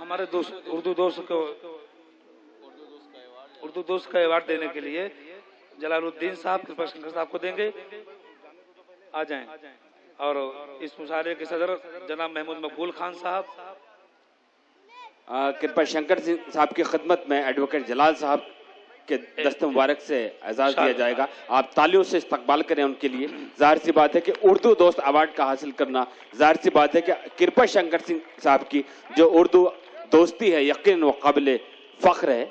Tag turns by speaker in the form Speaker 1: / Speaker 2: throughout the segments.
Speaker 1: हमारे दोस्त उर्दू दोस्त का अवार्ड देने के लिए जलालुद्दीन साहब कृपा शंकर साहब को देंगे, आ जाएं। और इस मुशायरे के सदर जनाब महमूद मकबूल खान साहब।
Speaker 2: कृपा शंकर सिंह साहब की खिदमत में एडवोकेट जलाल साहब के दस्त मुबारक से एजाज दिया जाएगा। आप तालियों से इस्तकबाल करें उनके लिए। जाहिर सी बात है कि उर्दू दोस्त अवार्ड का हासिल करना, जाहिर सी बात है कि कृपा शंकर सिंह साहब की जो उर्दू दोस्ती है यकीन व काबिल फख्र है।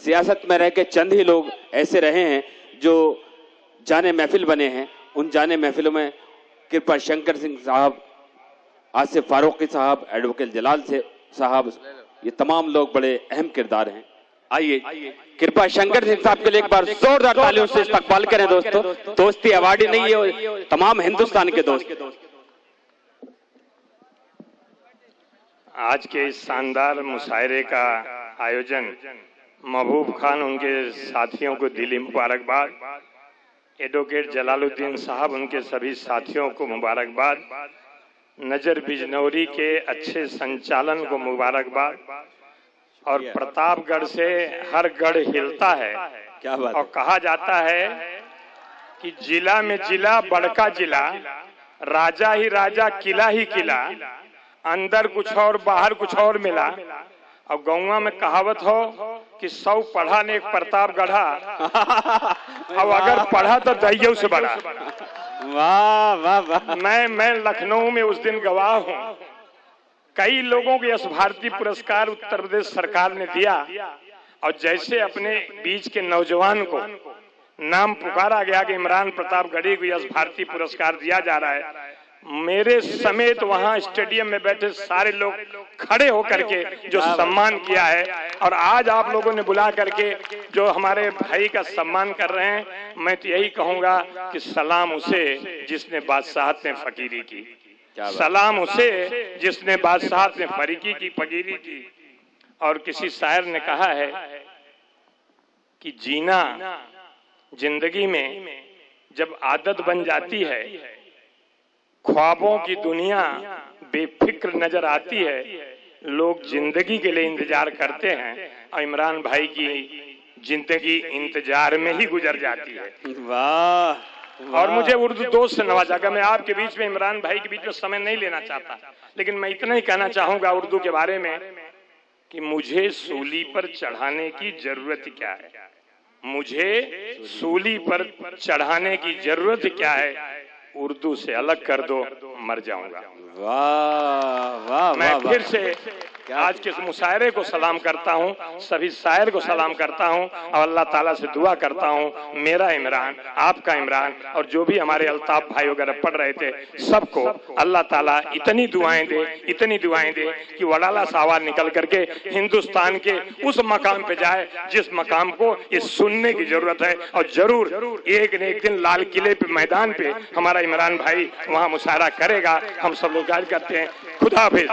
Speaker 2: सियासत में रह के चंद ही लोग ऐसे रहे हैं जो जाने महफिल बने हैं। उन जाने महफिलों में कृपा शंकर सिंह साहब, आसिफ फारूकी साहब, एडवोकेट जलाल से साहब, ये तमाम लोग बड़े अहम किरदार हैं। आइए कृपा शंकर सिंह साहब के लिए एक बार जोरदार तालियों से इस्तकबाल करें दोस्तों। दोस्ती अवार्ड ही नहीं है, तमाम हिंदुस्तान के दोस्त।
Speaker 3: आज के इस शानदार मुशायरे का आयोजन महबूब खान, उनके साथियों को दिली मुबारकबाद। एडवोकेट जलालुद्दीन साहब, उनके सभी साथियों को मुबारकबाद। नजर बिजनौरी के अच्छे संचालन को मुबारकबाद। और प्रतापगढ़ से हर गढ़ हिलता है,
Speaker 2: क्या बात।
Speaker 3: और कहा जाता है कि जिला में जिला बड़का जिला, राजा ही राजा किला ही किला, अंदर कुछ और बाहर कुछ और मिला। और गौवा में कहावत हो कि 100 पढ़ा ने एक प्रताप गढ़ा, अब अगर पढ़ा तो दैयव से बड़ा।
Speaker 2: वाह वाह वाह।
Speaker 3: मैं लखनऊ में उस दिन गवाह हूँ। कई लोगों को यश भारती पुरस्कार उत्तर प्रदेश सरकार ने दिया, और जैसे अपने बीच के नौजवान को नाम पुकारा गया कि इमरान प्रतापगढ़ी को यश भारती पुरस्कार दिया जा रहा है, मेरे समेत वहां स्टेडियम में बैठे सारे लोग खड़े होकर के जो सम्मान किया है। और आज आप लोगों ने बुला करके जो हमारे भाई का सम्मान कर रहे हैं, मैं तो यही कहूंगा कि सलाम उसे जिसने बादशाहत में फकीरी की, सलाम उसे जिसने बादशाहत में फकीरी की। और किसी शायर ने कहा है कि जीना जिंदगी में जब आदत बन जाती है, ख्वाबों की दुनिया बेफिक्र नजर आती है, लोग जिंदगी के लिए इंतजार करते हैं, और इमरान भाई की जिंदगी इंतजार में ही गुजर जाती है।
Speaker 2: वाह।
Speaker 3: और मुझे उर्दू दोस्त से नवाजा गया। मैं आपके बीच में, इमरान भाई के बीच में समय नहीं लेना चाहता, लेकिन मैं इतना ही कहना चाहूंगा उर्दू के बारे में कि मुझे सूली पर चढ़ाने की जरूरत क्या है, मुझे सूली पर चढ़ाने की जरूरत क्या है, उर्दू से अलग कर दो, मर जाऊंगा।
Speaker 2: वाह वाह।
Speaker 3: मैं फिर से आज के मुशायरे को सलाम करता हूँ, सभी शायर को सलाम करता हूँ, और अल्लाह ताला से दुआ करता हूँ मेरा इमरान, आपका इमरान, और जो भी हमारे अल्ताफ भाई वगैरह पढ़ रहे थे, सबको अल्लाह ताला इतनी दुआएं दे कि वडाला सावार निकल करके हिंदुस्तान के उस मकाम पे जाए जिस मकाम को ये सुनने की जरूरत है। और जरूर एक न एक दिन लाल किले पे, मैदान पे हमारा इमरान भाई वहाँ मुशायरा करेगा। हम सब लोग याद करते हैं। खुदा हाफिज।